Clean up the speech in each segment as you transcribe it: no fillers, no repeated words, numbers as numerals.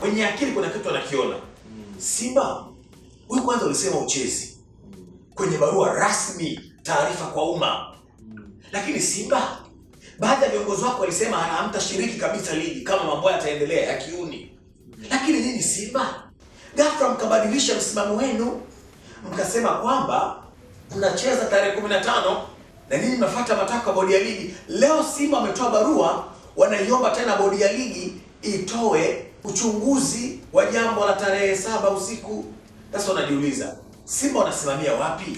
Kwenye akili kuna kitu anakiona. Simba, huyu kwanza ulisema uchezi kwenye barua rasmi, taarifa kwa umma. Lakini Simba, baadhi ya viongozi wako walisema hamtashiriki kabisa ligi kama mambo yataendelea ya kiuni. Lakini nini Simba, ghafla mkabadilisha msimamo wenu, mkasema kwamba mnacheza tarehe 15 na nini mnafuata matakwa bodi ya ligi. Leo Simba wametoa barua, wanaiomba tena bodi ya ligi itoe uchunguzi wa jambo la tarehe 7 usiku. Sasa unajiuliza, Simba wanasimamia wapi?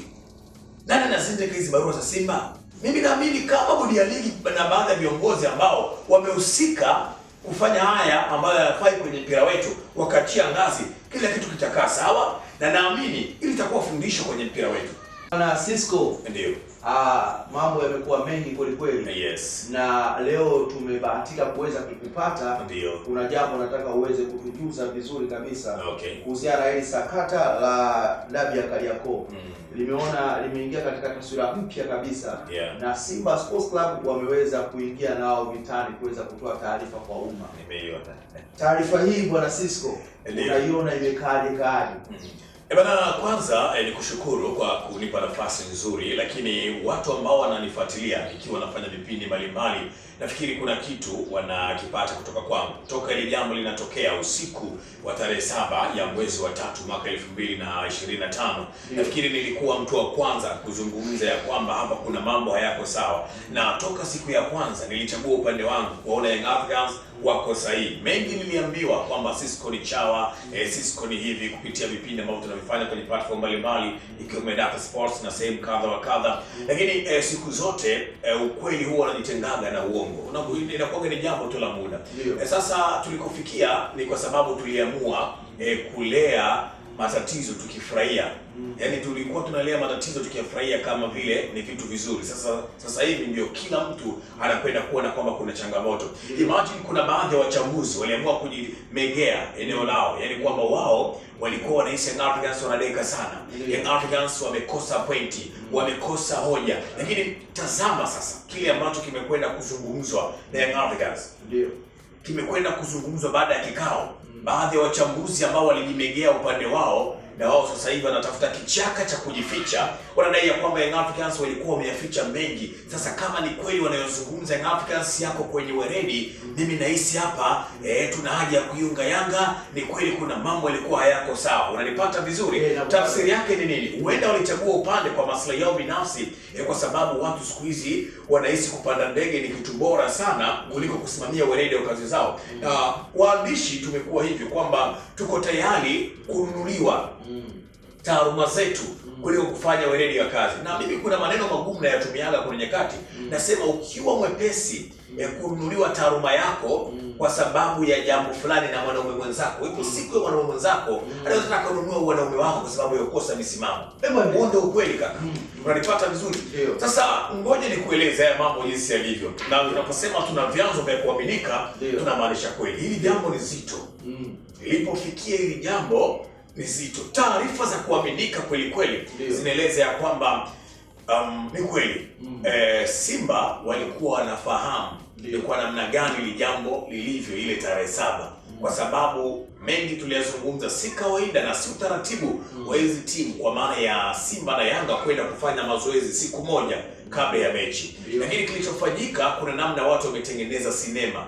Nani anazindika hizi barua za Simba? Mimi naamini kama bodi ya ligi na baadhi ya viongozi ambao wamehusika kufanya haya ambayo hayafai kwenye mpira wetu wakachia ngazi, kila kitu kitakaa sawa, na naamini ili itakuwa fundisho kwenye mpira wetu. Na Cisco, Ndio. Mambo yamekuwa mengi kweli kweli. Yes. Na leo tumebahatika kuweza kukupata. Ndio. Kuna jambo nataka uweze kutujuza vizuri kabisa. Okay. Kuhusiana na hili sakata la dabi ya Kariakoo. Limeingia katika taswira mpya kabisa. Yeah. Na Simba Sports Club wameweza kuingia nao vitani kuweza kutoa taarifa kwa umma. Nimeiona. Taarifa hii bwana Cisco, unaiona imekaaje kaje? Bana, kwanza ni kushukuru kwa kunipa nafasi nzuri, lakini watu ambao wananifuatilia ikiwa nafanya vipindi mbalimbali, nafikiri kuna kitu wanakipata kutoka kwangu. Toka ile jambo linatokea usiku wa tarehe 7 ya mwezi wa 3 mwaka 2025, nafikiri nilikuwa mtu wa kwanza kuzungumza ya kwamba hapa kuna mambo hayako sawa, na toka siku ya kwanza nilichagua upande wangu kuona Young Africans wako sahihi. Mengi niliambiwa kwamba Cisco ni chawa, Cisco ni hivi, kupitia vipindi ambavyo tunavifanya kwenye platform mbalimbali ikiwemo Data Sports na sehemu kadha wa kadha. Lakini siku zote ukweli huwa unajitengaga na uongo. Inakuwa ni jambo tu la muda. Sasa tulikofikia ni kwa sababu tuliamua kulea matatizo tukifurahia. Yaani tulikuwa tunalea matatizo tukifurahia kama vile ni vitu vizuri. Sasa hivi ndio kila mtu anakwenda kuona kwamba kuna changamoto. Imagine kuna baadhi ya wachambuzi waliamua kujimegea eneo lao. Yaani kwamba wao walikuwa wanahisi Young Africans wanadeka sana. Young Africans wamekosa pointi, wamekosa hoja. Lakini tazama sasa kile ambacho kimekwenda kuzungumzwa na Young Africans. Ndio. Kimekwenda kuzungumzwa baada ya kikao. Baadhi ya wachambuzi ambao walijimegea upande wao, na wao sasa hivi wanatafuta kichaka cha kujificha. Wanadai ya kwamba Young Africans walikuwa wameyaficha mengi. Sasa kama ni kweli wanayozungumza Young Africans yako kwenye weredi, mimi nahisi hapa tuna haja ya kuiunga Yanga. Ni kweli kuna mambo yalikuwa hayako sawa. Unanipata vizuri? Tafsiri yake ni nini? Huenda walichagua upande kwa maslahi yao binafsi, kwa sababu watu siku hizi wanahisi kupanda ndege ni kitu bora sana kuliko kusimamia weredi wa kazi zao. Waandishi tumekuwa hivyo kwamba tuko tayari kununuliwa taaluma zetu kuliko kufanya weredi wa kazi. Na mimi kuna maneno magumu na yatumiaga kwenye nyakati. Nasema ukiwa mwepesi kununuliwa taaluma yako kwa sababu ya jambo fulani na mwanaume mwenzako, ipo siku ya mwanaume mwenzako anaweza kutaka kununua wanaume wako kwa sababu ya kukosa misimamo. Hebu ndio ukweli kaka. Unanipata vizuri? Sasa ngoja nikueleze haya mambo jinsi yalivyo. Na tunaposema tuna vyanzo vya kuaminika, tunamaanisha kweli. Hili jambo ni zito. Ilipofikia hili jambo ni zito. Taarifa za kuaminika kweli kweli zinaeleza ya kwamba ni kweli Simba walikuwa wanafahamu ilikuwa namna gani ili jambo lilivyo ile tarehe 7, kwa sababu mengi tuliyazungumza. Si kawaida na si utaratibu wa hizi timu, kwa maana ya Simba na Yanga kwenda kufanya mazoezi siku moja kabla ya mechi. Lakini kilichofanyika, kuna namna watu wametengeneza sinema.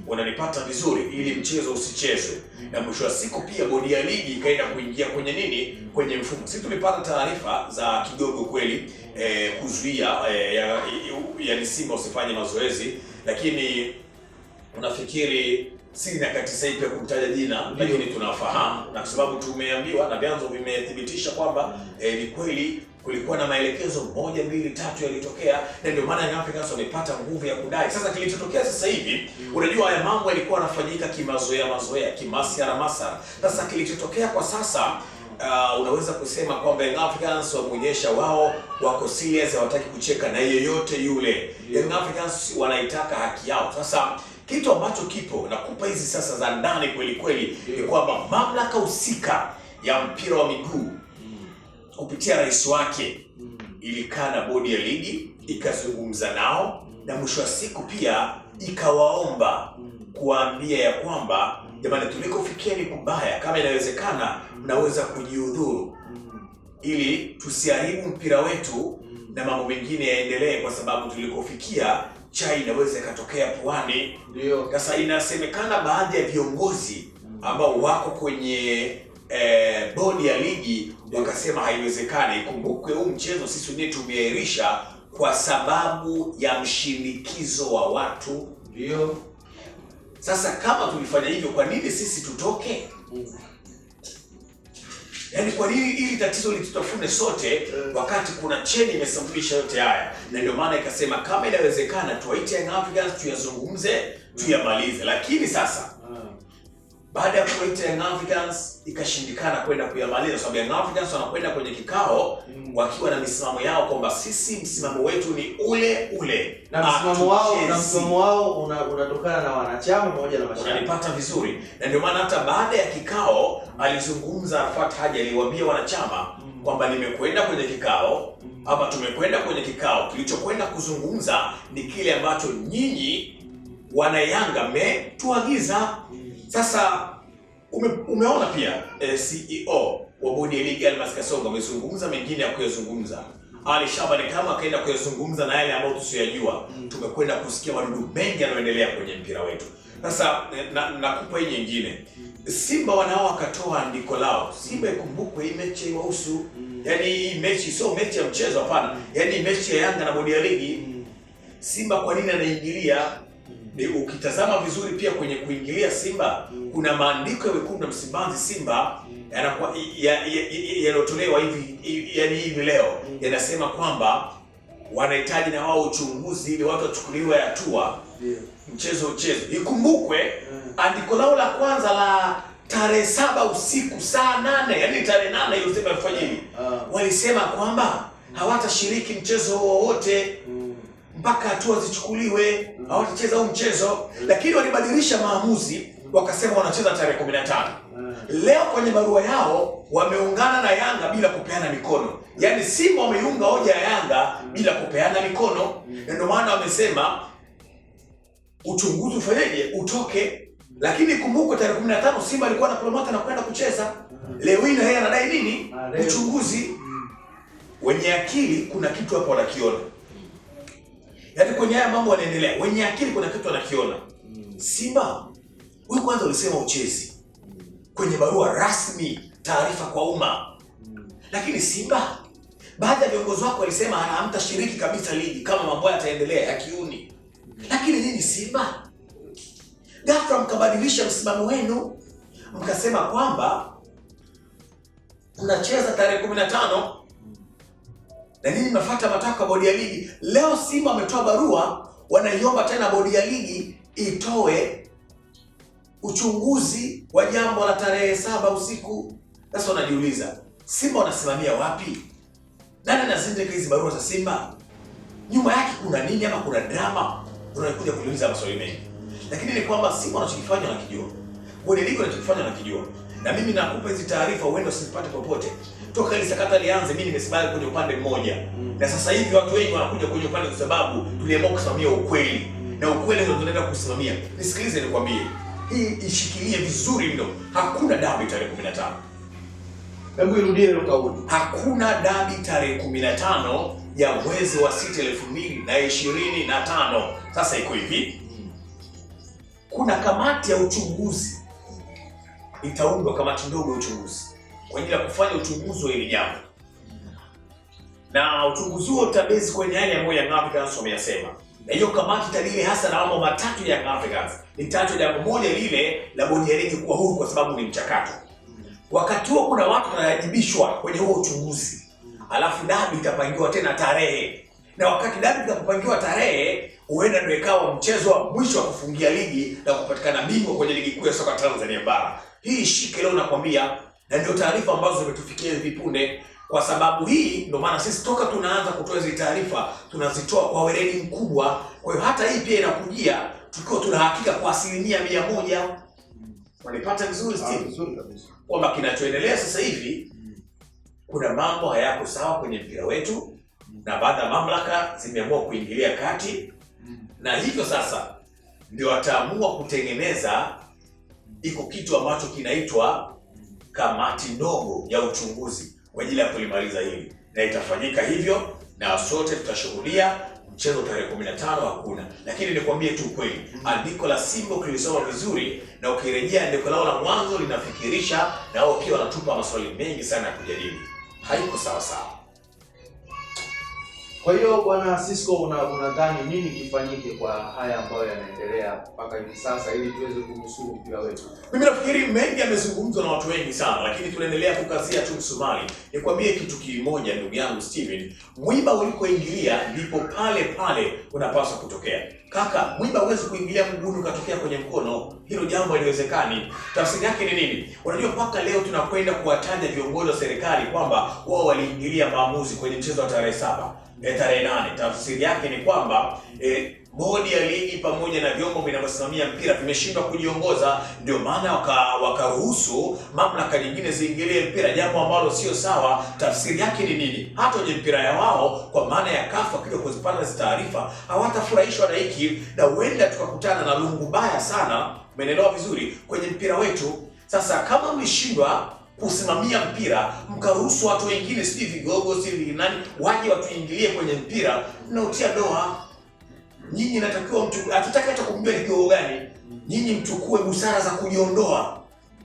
Unanipata vizuri, ili mchezo usichezwe. Na mwisho wa siku pia bodi ya ligi ikaenda kuingia kwenye nini? Kwenye mfumo. Sisi tulipata taarifa za kidogo kweli kuzuia ya Simba usifanye mazoezi, lakini unafikiri si nyakati sahihi pia kumtaja jina, lakini tunafahamu na kwa sababu tumeambiwa na vyanzo vimethibitisha kwamba ni kweli kulikuwa na maelekezo 1, 2, 3 yalitokea, na ndio maana Young Africans wamepata nguvu ya kudai. Sasa kilichotokea sasa hivi, unajua haya mambo yalikuwa yanafanyika kimazoea, masara. Sasa kilichotokea kwa sasa, unaweza kusema kwamba Young Africans wameonyesha wao wako serious, hawataki kucheka na yeyote yule. Young Africans wanaitaka haki yao. Sasa kitu ambacho kipo nakupa hizi sasa za ndani kweli kweli ni kwamba mamlaka husika ya mpira wa miguu kupitia rais wake ilikaa na bodi ya ligi ikazungumza nao na mwisho wa siku pia ikawaomba kuwaambia ya kwamba jamani, tulikofikia ni kubaya, kama inawezekana mnaweza kujiudhuru ili tusiharibu mpira wetu na mambo mengine yaendelee, kwa sababu tulikofikia chai inaweza ikatokea puani. Ndio. Sasa inasemekana baadhi ya viongozi ambao wako kwenye bodi ya ligi wakasema haiwezekani. Ikumbukwe huu mchezo sisi wenyewe tumeahirisha kwa sababu ya mshinikizo wa watu. Ndio. Sasa kama tulifanya hivyo, kwa nini sisi tutoke? Yaani kwa nini ili tatizo litutafune sote wakati kuna cheni imesababisha yote haya? Na ndio maana ikasema kama inawezekana tuwaite Young Africans tuyazungumze, tuyamalize. Lakini sasa baada ya kuwaita Young Africans ikashindikana kwenda kuyamaliza, sababu Young Africans wanakwenda kwenye kikao wakiwa na misimamo yao kwamba sisi msimamo wetu ni ule ule. Na msimamo wao unatokana na wanachama pamoja na mashabiki. Unanipata vizuri? Na ndio maana hata baada ya kikao alizungumza Arafat Haji, aliwaambia wanachama kwamba nimekwenda kwenye kikao hapa, tumekwenda kwenye kikao, kilichokwenda kuzungumza ni kile ambacho nyinyi wana Yanga mmetuagiza. Sasa umeona pia CEO wa bodi ya ligi Almas Kasongo amezungumza mengine ya kuyazungumza. Ali Shabani kama akaenda kuyazungumza na yale ambayo tusiyajua. Tumekwenda kusikia madudu mengi yanayoendelea kwenye mpira wetu. Sasa nakupa hii nyingine. Simba wanao akatoa andiko lao. Simba ikumbukwe hii mechi wahusu. Yaani hii mechi sio mechi ya mchezo, hapana. Yaani mechi ya Yanga na bodi ya ligi. Simba kwa nini anaingilia? Ukitazama vizuri pia kwenye kuingilia Simba kuna maandiko ya wekundu wa Msimbazi Simba yanakuwa yanotolewa hivi leo yanasema kwamba wanahitaji na wao uchunguzi ili watu wachukuliwe hatua. Mchezo. Ikumbukwe andiko lao la kwanza la tarehe 7 usiku saa 8, yaani tarehe 8 hiyo Simba alfajiri, walisema kwamba hawatashiriki mchezo wowote mpaka hatua zichukuliwe, hawatacheza huu mchezo. Lakini walibadilisha maamuzi wakasema wanacheza tarehe 15. Leo kwenye barua yao wameungana na Yanga bila kupeana mikono. Yaani Simba wameiunga hoja ya Yanga bila kupeana mikono. Ndio maana wamesema uchunguzi ufanyeje, utoke. Lakini kumbuka tarehe 15 Simba alikuwa na promota na kwenda kucheza. Leo hii yeye anadai nini? Uchunguzi. Wenye akili kuna kitu hapo wanakiona. Yaani kwenye haya mambo yanaendelea, wenye akili kuna kitu wanakiona. Simba, wewe kwanza ulisema uchezi kwenye barua rasmi, taarifa kwa umma. Lakini Simba, baadhi ya viongozi wako walisema hamtashiriki kabisa ligi kama mambo yataendelea ya kiuni. Lakini nini Simba? Ghafla mkabadilisha msimamo wenu, mkasema kwamba tunacheza tarehe 15. Na nini mnafuata matakwa bodi ya ligi. Leo Simba wametoa barua wanaiomba tena bodi ya ligi itoe uchunguzi wa jambo la tarehe 7 usiku. Sasa wanajiuliza Simba wanasimamia wapi? Nani anazindika hizi barua za Simba? Nyuma yake kuna nini ama kuna drama? Unakuja kuuliza maswali mengi. Lakini ni kwamba Simba wanachokifanya wanakijua. Bodi ya ligi wanachokifanya wanakijua. Na mimi nakupa hizi taarifa uende usipate popote. Toka ile sakata lianze mimi nimesimama kwenye upande mmoja. Na sasa hivi watu wengi wanakuja kwenye upande kwa sababu tuliamua kusimamia ukweli. Na ukweli ndio tunaenda kusimamia. Nisikilize nikwambie. Hii ishikilie vizuri mno. Hakuna dabi tarehe 15. Hebu irudie ile kauli. Hakuna dabi tarehe 15 ya mwezi wa 6 2025. Sasa iko hivi. Kuna kamati ya uchunguzi. Itaundwa kamati ndogo ya uchunguzi kwa ajili ya kufanya uchunguzi wa hili jambo. Na uchunguzi huo utabezi kwenye yale ambayo Young Africans wameyasema. Na hiyo kamati itadili hasa na mambo matatu ya Young Africans. Nitaje jambo moja lile la bodi ya ligi kuwa huru kwa sababu ni mchakato. Wakati huo kuna watu wanawajibishwa kwenye huo uchunguzi. Alafu dabi itapangiwa tena tarehe. Na wakati dabi itakapopangiwa tarehe, huenda ndio ikawa mchezo wa mwisho wa kufungia ligi na kupatikana bingwa kwenye ligi kuu ya soka Tanzania bara. Hii shike leo nakwambia, na ndio taarifa ambazo zimetufikia hivi punde. Kwa sababu hii ndio maana sisi toka tunaanza kutoa hizo taarifa tunazitoa kwa weledi mkubwa. Kwa hiyo hata hii pia inakujia tukiwa tuna hakika kwa 100%. Wanipata vizuri Steve? Vizuri kabisa. Kwamba kinachoendelea sasa hivi kuna mambo hayako sawa kwenye mpira wetu na baadhi ya mamlaka zimeamua kuingilia kati na hivyo sasa ndio wataamua kutengeneza iko kitu ambacho kinaitwa kamati ndogo ya uchunguzi kwa ajili ya kulimaliza hili, na itafanyika hivyo na sote tutashuhudia. Mchezo tarehe 15 hakuna, lakini nikwambie tu kweli, andiko la Simba ukilisoma vizuri na ukirejea andiko lao la mwanzo linafikirisha, na wao pia wanatupa maswali mengi sana ya kujadili. Haiko sawa sawa. Kwa hiyo Bwana Sisco, unadhani nini kifanyike kwa haya ambayo yanaendelea mpaka hivi sasa ili tuweze kunusuru mpira wetu? Mimi nafikiri mengi yamezungumzwa na watu wengi sana, lakini tunaendelea kukazia tu msumari. Nikwambie kitu kimoja ndugu yangu Steven, mwiba ulikoingilia ndipo pale pale unapaswa kutokea. Kaka, mwiba huwezi kuingilia mguuni ukatokea kwenye mkono. Hilo jambo haliwezekani. Tafsiri yake ni nini? Unajua mpaka leo tunakwenda kuwataja viongozi wa serikali kwamba wao waliingilia maamuzi kwenye mchezo wa tarehe 7, tarehe 8. Tafsiri yake ni kwamba bodi ya ligi pamoja na vyombo vinavyosimamia mpira vimeshindwa kujiongoza, ndio maana wakaruhusu mamlaka nyingine ziingilie mpira, jambo ambalo sio sawa. Tafsiri yake ni nini? Hata wenye mpira ya wao kwa maana ya CAF kidogo kuzipata hizo taarifa hawatafurahishwa na hiki, na huenda tukakutana na lungu baya sana, umeelewa vizuri, kwenye mpira wetu. Sasa kama mlishindwa kusimamia mpira mkaruhusu watu wengine, si vigogo si nani, waje watuingilie kwenye mpira, mnautia doa. Nyinyi natakiwa hatutaki hata kumjua ni kigogo gani. Nyinyi mchukue busara za kujiondoa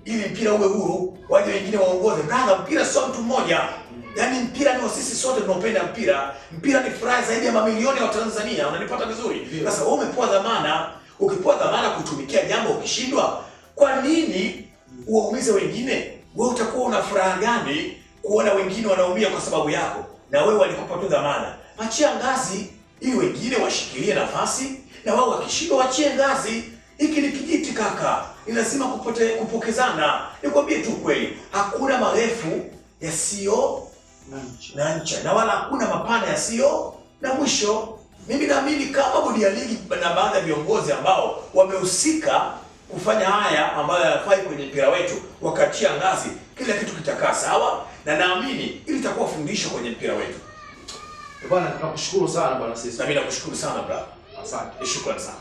ili mpira uwe huru, waje wengine waongoze. Brother, mpira sio mtu mmoja. Yaani mpira ni sisi sote tunaopenda mpira. Mpira ni furaha zaidi ya mamilioni ya Watanzania. Unanipata vizuri? Sasa wewe umepewa dhamana, ukipewa dhamana kutumikia jambo ukishindwa, kwa nini uwaumize wengine? Wewe utakuwa una furaha gani kuona wengine wanaumia kwa sababu yako? Na wewe walikupa tu dhamana. Achia ngazi ili wengine washikilie nafasi, na wao wakishindwa waachie ngazi. Hiki ni kijiti kaka, ni lazima kupokezana. Nikwambie tu kweli, hakuna marefu yasiyo na ncha, na wala hakuna mapana yasiyo na mwisho. Mimi naamini kama bodi ya ligi na baadhi ya viongozi ambao wamehusika kufanya haya ambayo hayafai kwenye mpira wetu wakachia ngazi, kila kitu kitakaa sawa, na naamini ili itakuwa fundisho kwenye mpira wetu. Bwana, tunakushukuru sana Bwana Sisco. Na mimi nakushukuru sana brother. Asante. Shukrani sana.